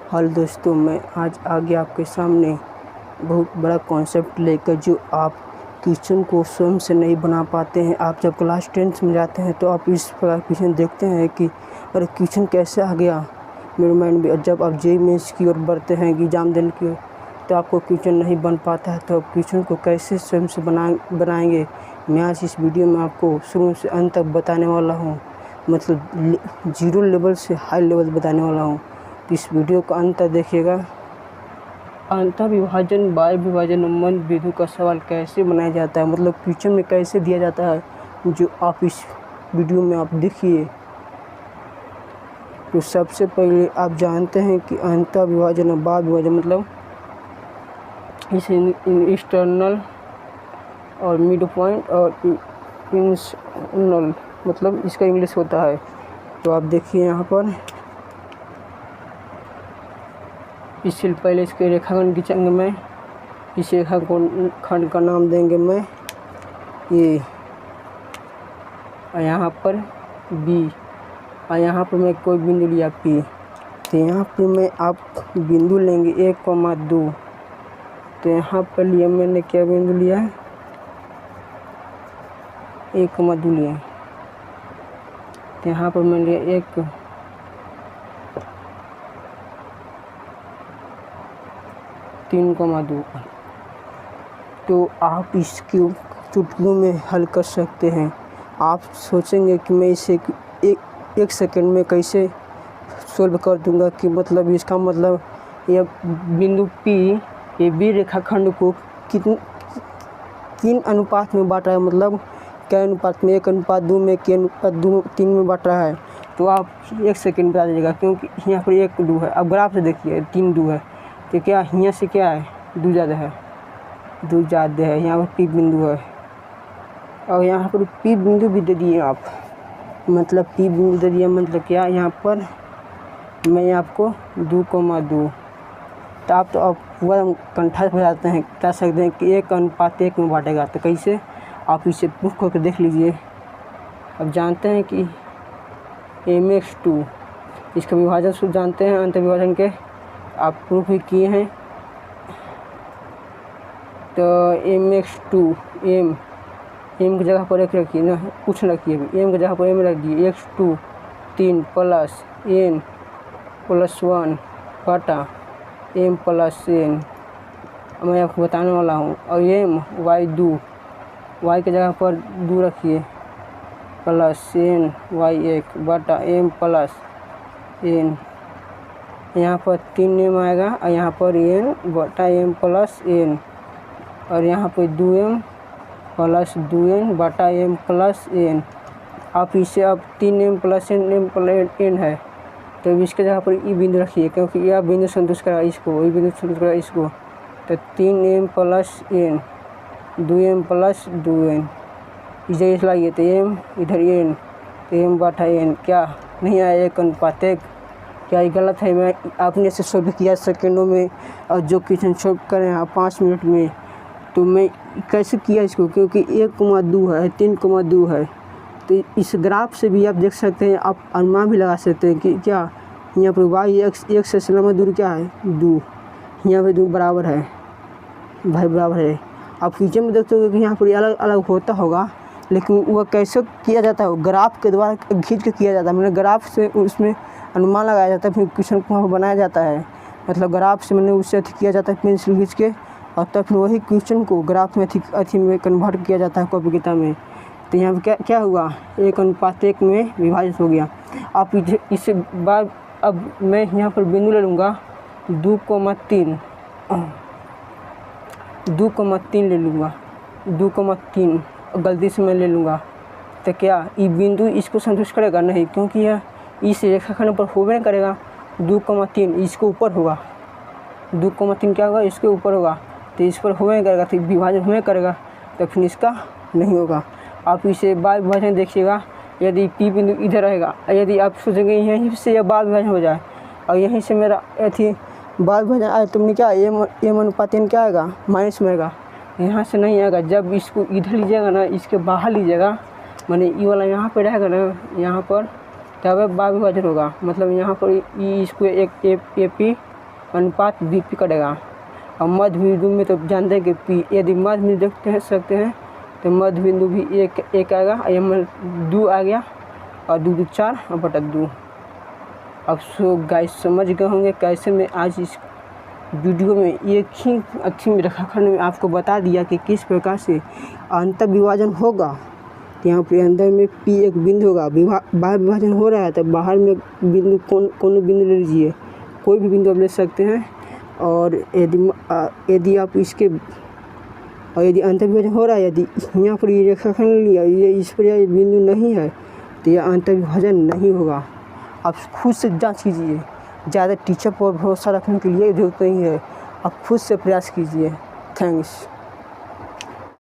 Hello दोस्तों, मैं आज आ गया आपके सामने बहुत बड़ा कॉन्सेप्ट लेकर, जो आप क्वेश्चन को स्वयं से नहीं बना पाते हैं। आप जब क्लास 10th में जाते हैं तो आप इस प्रकार क्वेश्चन देखते हैं कि अरे क्वेश्चन कैसे आ गया मेरे माइंड में। जब आप जेईई मेंस की ओर बढ़ते हैं एग्ज़ाम देने की ओर, तो आपको क्वेश्चन नहीं बन पाता है। तो आप क्वेश्चन को कैसे स्वयं से बनाएंगे, मैं आज इस वीडियो में आपको शुरू से अंत तक बताने वाला हूँ। मतलब 0 लेवल से हाई लेवल बताने वाला हूँ। इस वीडियो का अंत तक देखिएगा। अंतःविभाजन, बाह्य विभाजन, मन बिंदु का सवाल कैसे बनाया जाता है, मतलब क्वेश्चन में कैसे दिया जाता है, जो आप इस वीडियो में आप देखिए। तो सबसे पहले आप जानते हैं कि अंतःविभाजन और बाह्य विभाजन मतलब इसे एक्सटर्नल और मिड पॉइंट और इंटरनल मतलब इसका इंग्लिश होता है। तो आप देखिए यहाँ पर, इससे पहले इसके रेखाखंड खींचेंगे। मैं इस रेखाखंड का नाम देंगे मैं ए, और यहाँ पर बी, और यहाँ पर मैं कोई बिंदु लिया पी। तो यहाँ पर मैं आप बिंदु लेंगे 1,2। तो यहाँ पर लिया मैंने क्या बिंदु लिया है, 1,2 लिया। तो यहाँ पर मैं लिया 3,2। तो आप इसकी चुटकियों में हल कर सकते हैं। आप सोचेंगे कि मैं इसे एक सेकंड में कैसे सॉल्व कर दूंगा, कि मतलब इसका मतलब यह बिंदु पी ये बी रेखाखंड को किन अनुपात में बांट रहा है, मतलब क्या अनुपात में, 1:2 में, क्या अनुपात 3 में बांट रहा है। तो आप 1 सेकंड बता दीजिएगा, क्योंकि यहाँ पर 1,2 है। अब ग्राफ से देखिए 3,2 है, तो क्या यहाँ से क्या है, 2 ज़्यादा है, 2 ज़्यादा है। यहाँ पर पी बिंदु है, और यहाँ पर पी बिंदु भी दे दिए आप, मतलब पी बिंदु दे दिया मतलब क्या, यहाँ पर मैं आपको 2,2। तो आप पूरा कंठा हो जाते हैं, कह सकते हैं कि 1:1 में बांटेगा। तो कैसे, आप इसे प्रूफ करके देख लीजिए। अब जानते हैं कि mx2 इसका विभाजन सूत्र जानते हैं, अंतःविभाजन के आप प्रूफ भी किए हैं। तो mx2 m की जगह पर 1 रखिए ना, कुछ रखिए, m की जगह पर m रख दिए। x2 3 प्लस n प्लस 1 बटा m प्लस n, मैं आपको बताने वाला हूँ। और m y की जगह पर 2 रखिए, प्लस n y1 बटा m प्लस n, यहाँ पर 3m आएगा, और यहाँ पर n बटा m प्लस n, और यहाँ पर 2m प्लस 2n बटा m प्लस n। आप इसे अब 3m plus n plus n है, तो इसके जगह पर ई बिंदु रखिए, क्योंकि यह बिंदु संतुष्ट करेगा इसको, ये बिंदु संतुष्ट करेगा इसको। तो 3m plus n, 2m plus 2n, इस जगह लाइए तो m इधर n, तो m बटा n क्या नहीं आया 1:1। क्या ये गलत है? मैं आपने इसे सॉल्व किया सेकंडों में, और जो क्वेश्चन सॉल्व करें आप 5 मिनट में। तो मैं कैसे किया इसको, क्योंकि 1,2 है, 3,2 है। तो इस ग्राफ से भी आप देख सकते हैं, आप अनुमान भी लगा सकते हैं कि क्या यहाँ पर y x से लंबा दूरी क्या है, 2, यहाँ पर 2 बराबर है, भाई बराबर है। आप फ्यूचर में देखते हो कि यहाँ पर अलग अलग होता होगा, लेकिन वह कैसे किया जाता है, ग्राफ के द्वारा खींच के किया जाता है। मैंने ग्राफ से उसमें अनुमान लगाया जाता है, फिर क्वेश्चन को वहाँ बनाया जाता है। मतलब ग्राफ से मैंने उससे अथी किया जाता है पेंसिल खींच के, और तब फिर वही क्वेश्चन को ग्राफ में अथी में कन्वर्ट किया जाता है कॉपी किताब में। तो यहाँ पर क्या हुआ, 1:1 में विभाजित हो गया। आप इससे बाद अब मैं यहाँ पर बिंदु ले लूँगा 2,3 ले लूँगा, 2,3 गलती से मैं ले लूँगा। तो क्या ये बिंदु इसको संतुष्ट करेगा? नहीं, क्योंकि यह इस रेखाखंड पर होबे नहीं करेगा। 2,3 इसको ऊपर होगा, 2,3 क्या होगा, इसके ऊपर होगा। तो इस पर होबे नहीं करेगा, तो विभाजन होबे करेगा, तो फिर इसका नहीं होगा। आप इसे बाह्य विभाजन देखिएगा, यदि पी बिंदु इधर रहेगा, यदि आप सोचेंगे यहीं से यह बाह्य विभाजन हो जाए, और यहीं से मेरा अथी बाह्य विभाजन आए, तो क्या m/n क्या आएगा, माइनस में आएगा, यहाँ से नहीं आएगा। जब इसको इधर लीजिएगा ना, इसके बाहर लीजिएगा, माने ये वाला यहाँ पे रहेगा ना, यहाँ पर, तब बाह्य विभाजन होगा। मतलब यहाँ पर ई इसको एक ए पी अनुपात VP कटेगा। और मध्य बिंदु में तो जानते हैं कि P, यदि मध्य बिंदु देखते सकते हैं तो मध्य बिंदु भी एक आएगा, और 2 आ गया, और 2 2 4 और बटा 2। अब सो गाइस समझ गए होंगे कैसे मैं आज इस वीडियो में एक ही अक्षी रेखाखंड में आपको बता दिया कि किस प्रकार से अंतर विभाजन होगा। तो यहाँ पे अंदर में P एक बिंदु होगा, बाहर विभाजन हो रहा है तो बाहर में बिंदु कौन बिंदु ले लीजिए, कोई भी बिंदु आप ले सकते हैं। और यदि आप इसके और यदि अंतर विभाजन हो रहा है, यदि यहाँ पर ये रेखाखंड लिया, ये इस पर ये बिंदु नहीं है तो यह अंतर विभाजन नहीं होगा। आप खुद से जांच कीजिए, ज़्यादा टीचर पर भरोसा रखने के लिए जरूरत नहीं है, आप खुद से प्रयास कीजिए। थैंक्स।